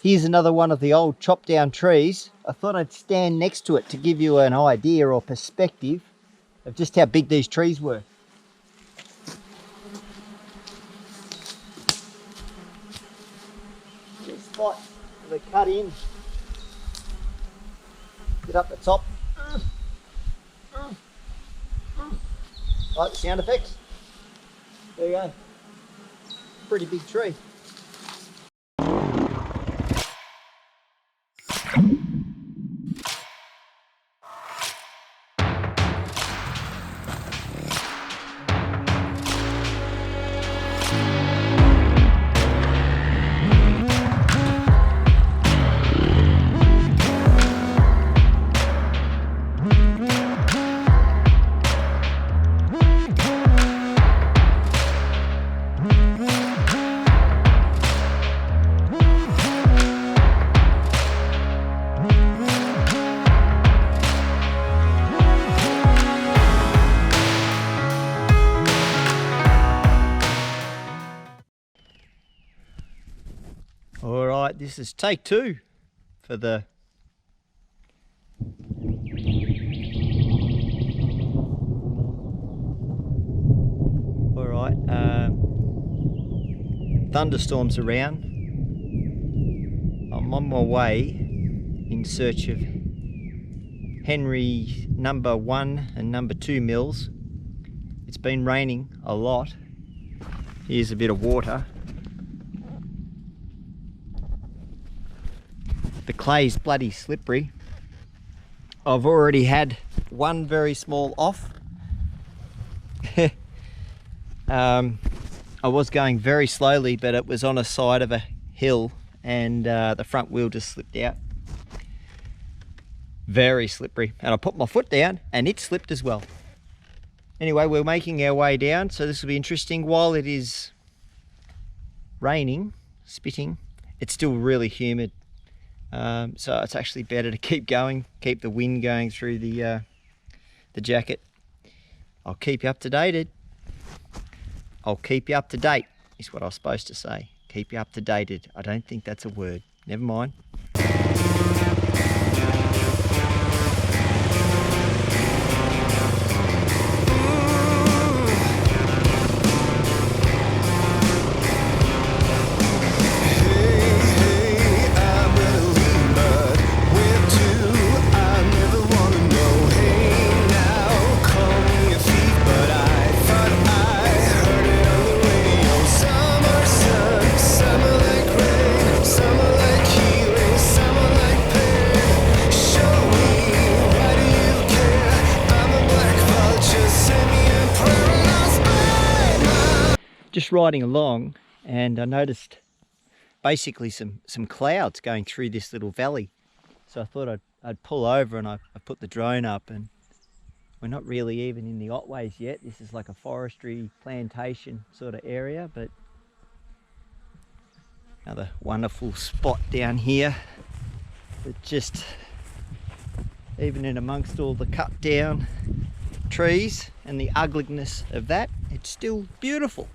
Here's another one of the old chopped down trees. I thought I'd stand next to it to give you an idea or perspective of just how big these trees were. This spot they cut in. Get up the top. Like the sound effects? There you go. Pretty big tree. Alright, this is take two for the thunderstorms around. I'm on my way in search of Henry number 1 and number 2 mills. It's been raining a lot. Here's a bit of water. The clay's bloody slippery. I've already had one very small off. I was going very slowly, but it was on a side of a hill and the front wheel just slipped out. Very slippery. And I put my foot down and it slipped as well. Anyway, we're making our way down, so this will be interesting. While it is raining, spitting, it's still really humid. So it's actually better to keep going, keep the wind going through the jacket. I'll keep you up to date. I'll keep you up to date is what I was supposed to say. Keep you up to dated. I don't think that's a word. Never mind. Just riding along, and I noticed basically some clouds going through this little valley. So I thought I'd pull over, and I put the drone up, and we're not really even in the Otways yet. This is like a forestry plantation sort of area, but another wonderful spot down here that just, even in amongst all the cut down trees and the ugliness of that, it's still beautiful.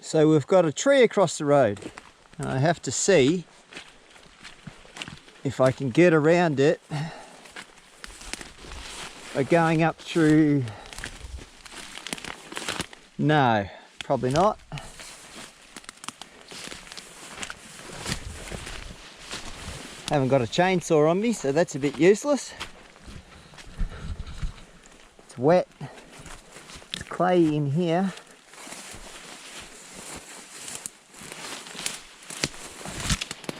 So we've got a tree across the road, and I have to see if I can get around it by going up through. No, probably not. Haven't got a chainsaw on me, so that's a bit useless. It's wet, it's clay in here.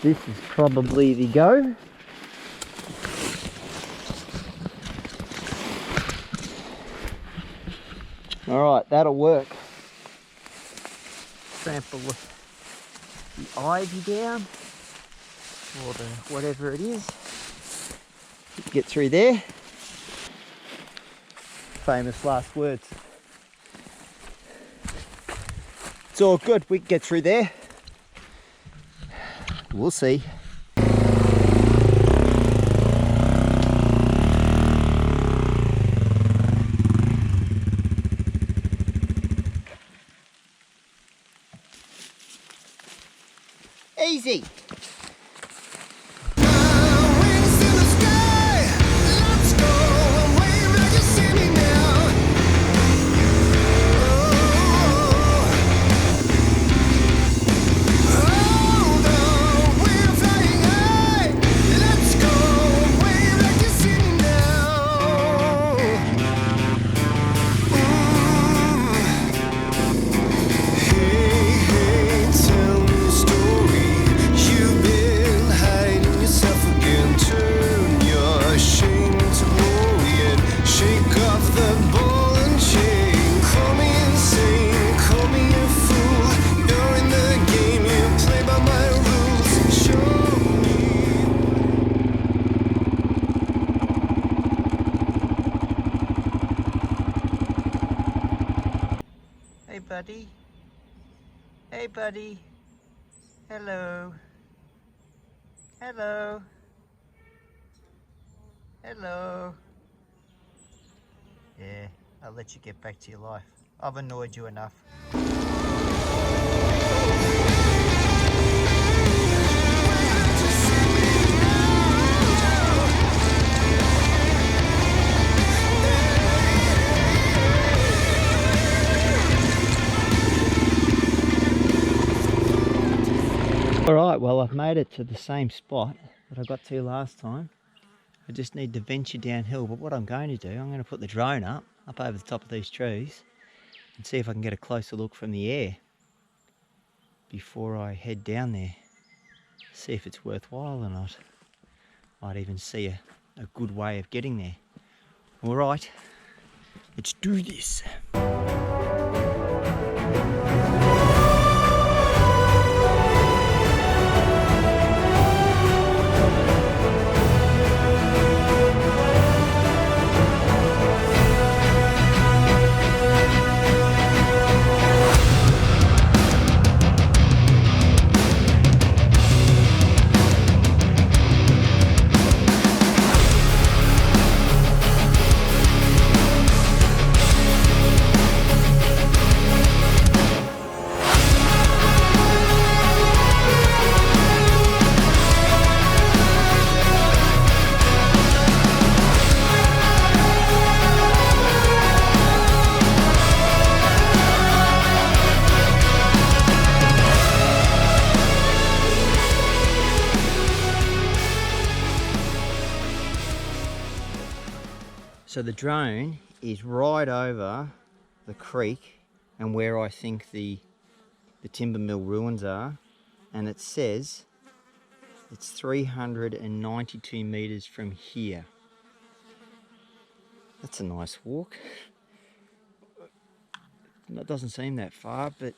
This is probably the go. Alright, that'll work. Trample the ivy down. or the whatever it is. Get through there. Famous last words. It's all good, we can get through there. We'll see. Easy. Hey buddy. Hey buddy. Hello. Hello. Hello. Yeah, I'll let you get back to your life. I've annoyed you enough. Alright, well I've made it to the same spot that I got to last time. I just need to venture downhill, but what I'm going to do, I'm going to put the drone up over the top of these trees and see if I can get a closer look from the air before I head down there. See if it's worthwhile or not. Might even see a good way of getting there. Alright, let's do this. So the drone is right over the creek and where I think the timber mill ruins are, and it says it's 392 meters from here. That's a nice walk. It doesn't seem that far, but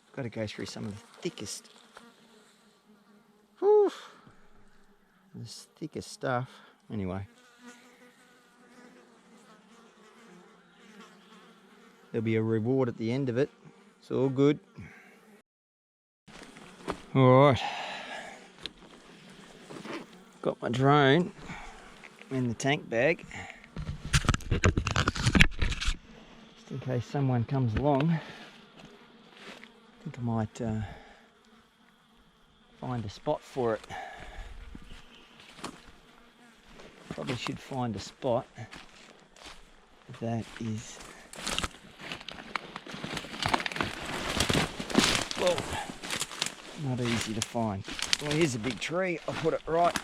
I've got to go through some of the thickest, this thickest stuff. Anyway. There'll be a reward at the end of it. It's all good. Alright. Got my drone in the tank bag. Just in case someone comes along. I think I might find a spot for it. Probably should find a spot that is not easy to find. Well, here's a big tree. I'll put it right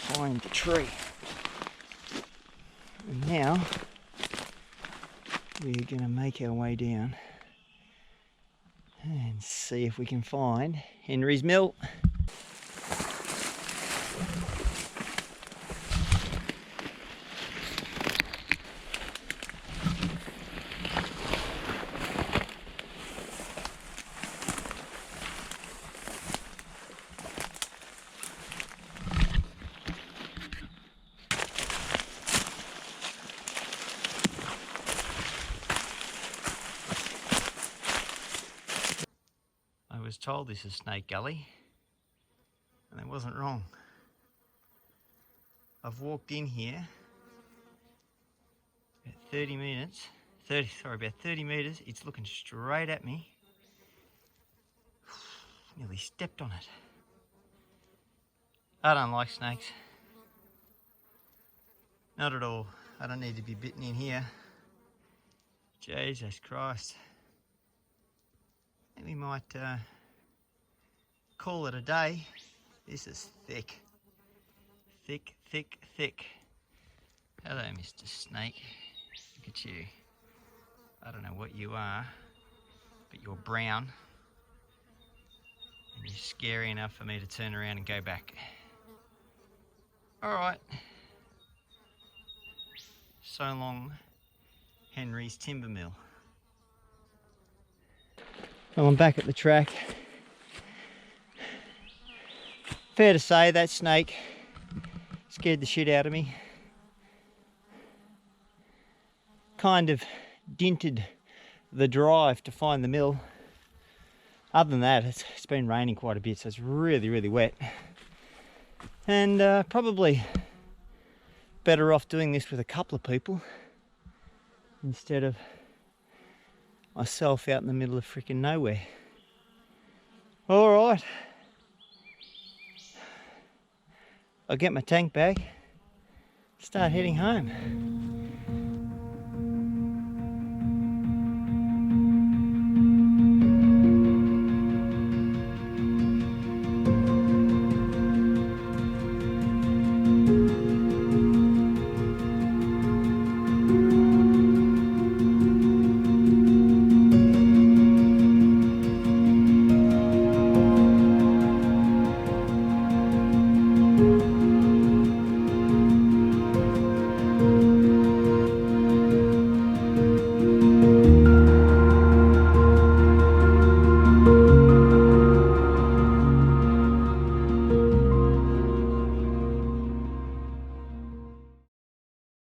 behind the tree. And now we're going to make our way down and see if we can find Henry's Mill. was told this is Snake Gully, and I wasn't wrong. I've walked in here about 30 metres, about 30 metres, it's looking straight at me. Nearly stepped on it. I don't like snakes. Not at all. I don't need to be bitten in here. Jesus Christ. I think we might call it a day. This is thick. Thick, thick, thick. Hello, Mr. Snake. Look at you. I don't know what you are, but you're brown. And you're scary enough for me to turn around and go back. Alright. So long, Henry's Timber Mill. Well, I'm back at the track. Fair to say that snake scared the shit out of me. Kind of dinted the drive to find the mill. Other than that, it's been raining quite a bit, so it's really, really wet. And probably better off doing this with a couple of people instead of myself out in the middle of freaking nowhere. Alright. I'll get my tank bag, start heading home.